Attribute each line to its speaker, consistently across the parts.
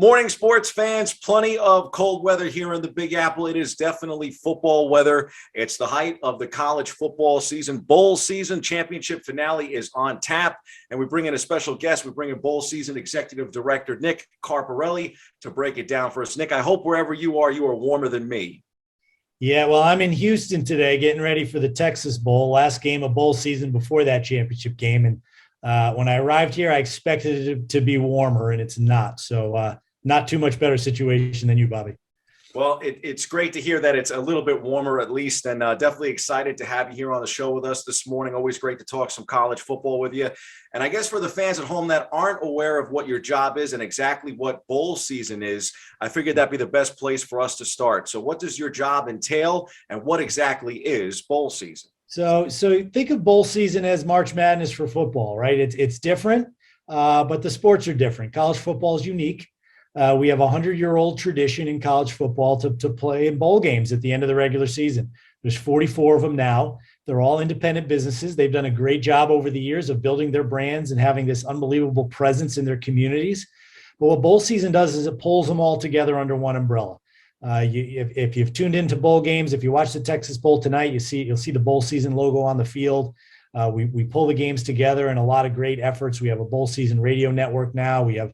Speaker 1: Morning, sports fans. Plenty of cold weather here in the Big Apple. It is definitely football weather. It's the height of the college football season. Bowl season championship finale is on tap, and we bring in a special guest. We bring in bowl season executive director Nick Carparelli to break it down for us. Nick, I hope wherever you are warmer than me.
Speaker 2: Yeah, well, I'm in Houston today getting ready for the Texas Bowl, last game of bowl season before that championship game. And when I arrived here, I expected it to be warmer, and it's not. So not too much better situation than you, Bobby.
Speaker 1: Well, it's great to hear that it's a little bit warmer at least, and definitely excited to have you here on the show with us this morning. Always great to talk some college football with you. And I guess for the fans at home that aren't aware of what your job is and exactly what bowl season is, I figured that'd be the best place for us to start. So what does your job entail, and what exactly is bowl season?
Speaker 2: So think of bowl season as March Madness for football, right? It's different, but the sports are different. College football is unique. We have a 100-year-old tradition in college football to play in bowl games at the end of the regular season. There's 44 of them now. They're all independent businesses. They've done a great job over the years of building their brands and having this unbelievable presence in their communities. But what bowl season does is it pulls them all together under one umbrella. If you've tuned into bowl games, if you watch the Texas Bowl tonight, you'll see the bowl season logo on the field. We pull the games together in a lot of great efforts. We have a bowl season radio network now. We have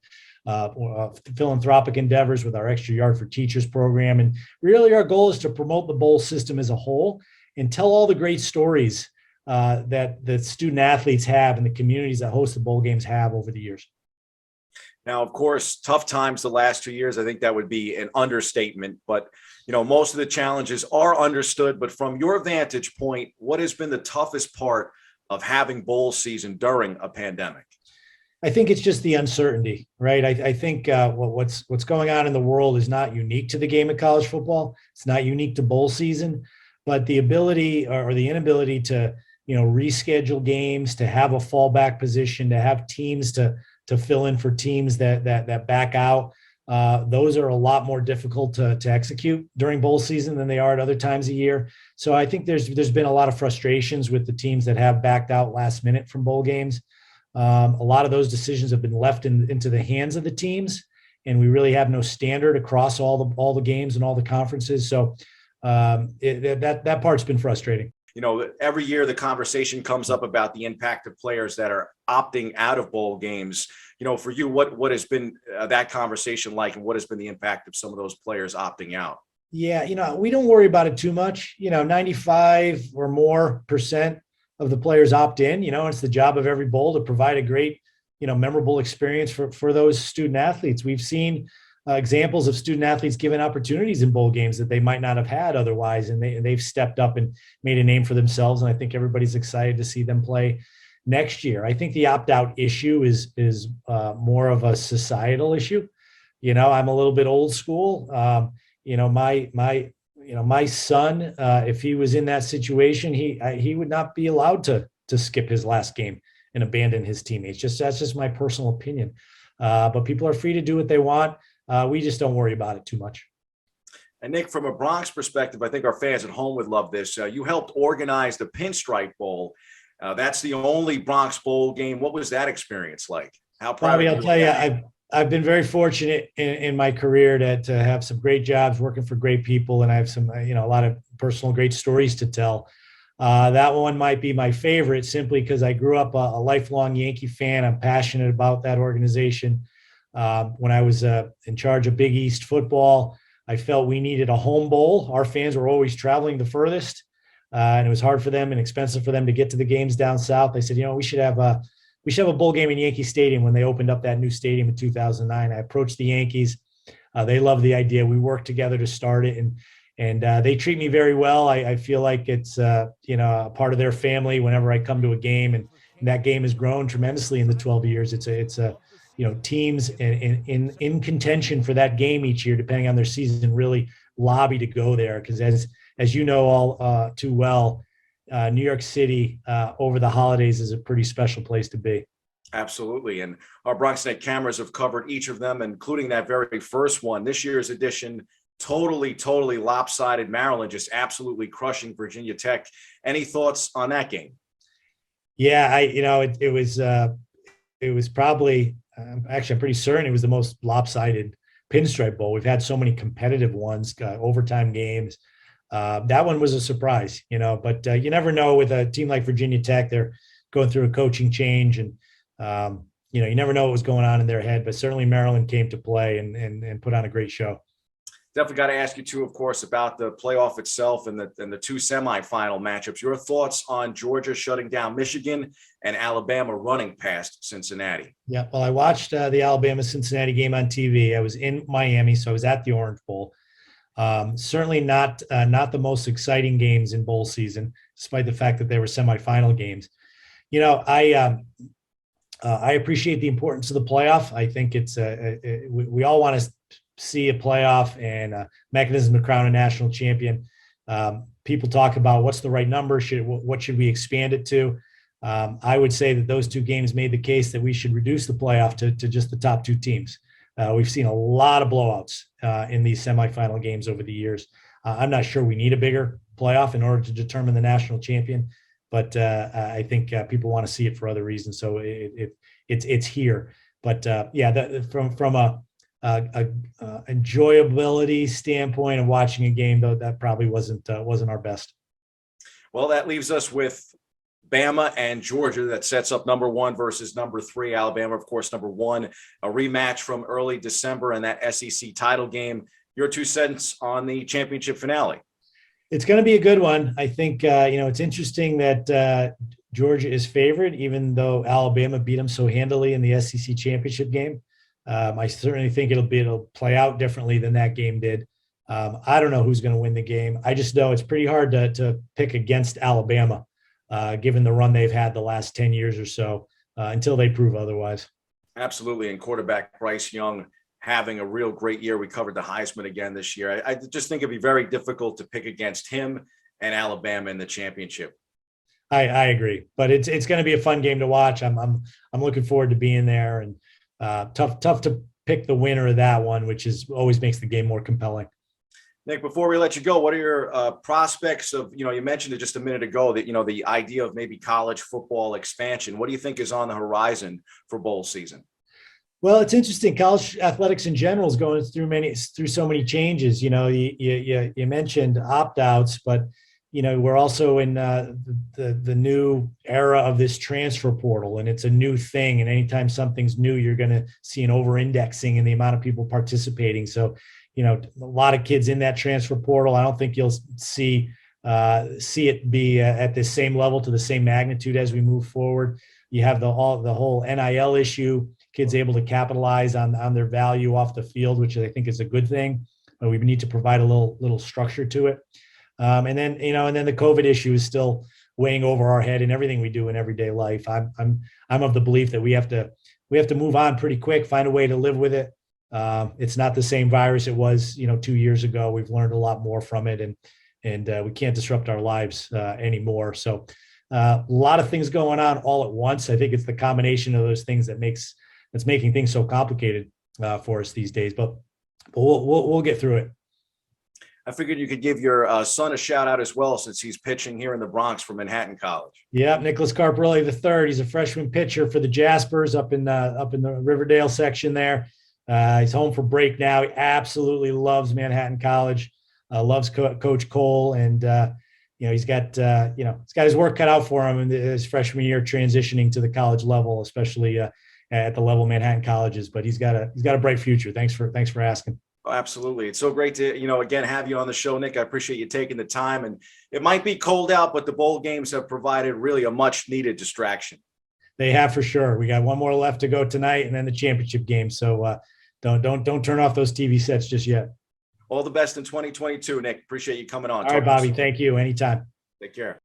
Speaker 2: philanthropic endeavors with our Extra Yard for Teachers program. And really our goal is to promote the bowl system as a whole and tell all the great stories that student athletes have and the communities that host the bowl games have over the years.
Speaker 1: Now, of course, tough times the last 2 years. I think that would be an understatement, but most of the challenges are understood. But from your vantage point, what has been the toughest part of having bowl season during a pandemic?
Speaker 2: I think it's just the uncertainty, right? I think what's going on in the world is not unique to the game of college football. It's not unique to bowl season, but the ability or the inability to, reschedule games, to have a fallback position, to have teams to fill in for teams that back out. Those are a lot more difficult to execute during bowl season than they are at other times of year. So I think there's been a lot of frustrations with the teams that have backed out last minute from bowl games. A lot of those decisions have been left into the hands of the teams, and we really have no standard across all the games and all the conferences. So that part's been frustrating.
Speaker 1: Every year the conversation comes up about the impact of players that are opting out of bowl games. For you, what has been that conversation like, and what has been the impact of some of those players opting out?
Speaker 2: Yeah, we don't worry about it too much. 95 or more % of the players opt in. It's the job of every bowl to provide a great, memorable experience for those student athletes. We've seen examples of student athletes given opportunities in bowl games that they might not have had otherwise, and they've stepped up and made a name for themselves. And I think everybody's excited to see them play next year. I think the opt-out issue is more of a societal issue. I'm a little bit old school. My son, if he was in that situation, he would not be allowed to skip his last game and abandon his teammates. That's just my personal opinion. But people are free to do what they want. We just don't worry about it too much.
Speaker 1: And Nick, from a Bronx perspective, I think our fans at home would love this. You helped organize the Pinstripe Bowl. That's the only Bronx Bowl game. What was that experige like? How proud
Speaker 2: Bobby,
Speaker 1: of you?
Speaker 2: I'll tell you, I've been very fortunate in my career to have some great jobs working for great people, and I have some, a lot of personal great stories to tell. That one might be my favorite simply because I grew up a lifelong Yankee fan. I'm passionate about that organization. When I was in charge of Big East football, I felt we needed a home bowl. Our fans were always traveling the furthest, and it was hard for them and expensive for them to get to the games down south. I said, we should have a bowl game in Yankee Stadium when they opened up that new stadium in 2009. I approached the Yankees. They loved the idea. We worked together to start it, and they treat me very well. I feel like it's a part of their family whenever I come to a game, and that game has grown tremendously in the 12 years. It's teams in contention for that game each year, depending on their season, really lobby to go there because as you know all too well. New York City over the holidays is a pretty special place to be.
Speaker 1: Absolutely. And our Bronx Net cameras have covered each of them, including that very first one. This year's edition, totally lopsided. Maryland just absolutely crushing Virginia Tech. Any thoughts on that game?
Speaker 2: Yeah, it was probably, actually, I'm pretty certain it was the most lopsided Pinstripe Bowl. We've had so many competitive ones, overtime games. That one was a surprise, but you never know with a team like Virginia Tech. They're going through a coaching change, and you never know what was going on in their head. But certainly Maryland came to play and put on a great show.
Speaker 1: Definitely got to ask you too, of course, about the playoff itself and the two semifinal matchups. Your thoughts on Georgia shutting down Michigan and Alabama running past Cincinnati?
Speaker 2: Yeah, well, I watched the Alabama-Cincinnati game on TV. I was in Miami, so I was at the Orange Bowl. Certainly not the most exciting games in bowl season, despite the fact that they were semifinal games. I appreciate the importance of the playoff. I think we all want to see a playoff and a mechanism to crown a national champion. People talk about what's the right number. What should we expand it to? I would say that those two games made the case that we should reduce the playoff to just the top two teams. We've seen a lot of blowouts in these semifinal games over the years. I'm not sure we need a bigger playoff in order to determine the national champion, but I think people want to see it for other reasons. So it's here. But from a enjoyability standpoint of watching a game, though, that probably wasn't our best.
Speaker 1: Well, that leaves us with Bama and Georgia. That sets up number 1 versus number 3. Alabama, of course, number 1. A rematch from early December in that SEC title game. Your 2 cents on the championship finale?
Speaker 2: It's going to be a good one. I think it's interesting that Georgia is favored, even though Alabama beat them so handily in the SEC championship game. I certainly think it'll play out differently than that game did. I don't know who's going to win the game. I just know it's pretty hard to pick against Alabama, given the run they've had the last 10 years or so, until they prove otherwise.
Speaker 1: Absolutely. And quarterback Bryce Young having a real great year. We covered the Heisman again this year. I just think it'd be very difficult to pick against him and Alabama in the championship.
Speaker 2: I agree, but it's going to be a fun game to watch. I'm looking forward to being there, and tough to pick the winner of that one, which always makes the game more compelling.
Speaker 1: Nick, before we let you go, what are your prospects of, you mentioned it just a minute ago that, the idea of maybe college football expansion. What do you think is on the horizon for bowl season?
Speaker 2: Well, it's interesting. College athletics in general is going through so many changes. You mentioned opt-outs, but we're also in the new era of this transfer portal, and it's a new thing. And anytime something's new, you're going to see an over-indexing in the amount of people participating. So, a lot of kids in that transfer portal. I don't think you'll see it be at the same level to the same magnitude as we move forward. You have the whole NIL issue. Kids able to capitalize on their value off the field, which I think is a good thing. But we need to provide a little structure to it. And then the COVID issue is still weighing over our head in everything we do in everyday life. I'm of the belief that we have to move on pretty quick, find a way to live with it. It's not the same virus it was, 2 years ago. We've learned a lot more from it, and we can't disrupt our lives anymore. So a lot of things going on all at once. I think it's the combination of those things that's making things so complicated for us these days. But we'll get through it.
Speaker 1: I figured you could give your son a shout out as well, since he's pitching here in the Bronx for Manhattan College.
Speaker 2: Yeah, Nicholas Carparelli III. He's a freshman pitcher for the Jaspers up in the Riverdale section there. He's home for break now. He absolutely loves Manhattan College. Loves Coach Cole, and he's got his work cut out for him in his freshman year, transitioning to the college level, especially at the level Manhattan College is. But he's got a bright future. Thanks for asking.
Speaker 1: Oh, absolutely. It's so great to, again, have you on the show, Nick. I appreciate you taking the time. And it might be cold out, but the bowl games have provided really a much needed distraction.
Speaker 2: They have, for sure. We got one more left to go tonight, and then the championship game. So don't turn off those TV sets just yet.
Speaker 1: All the best in 2022, Nick. Appreciate you coming on.
Speaker 2: All right, Bobby. Thank you. Anytime.
Speaker 1: Take care.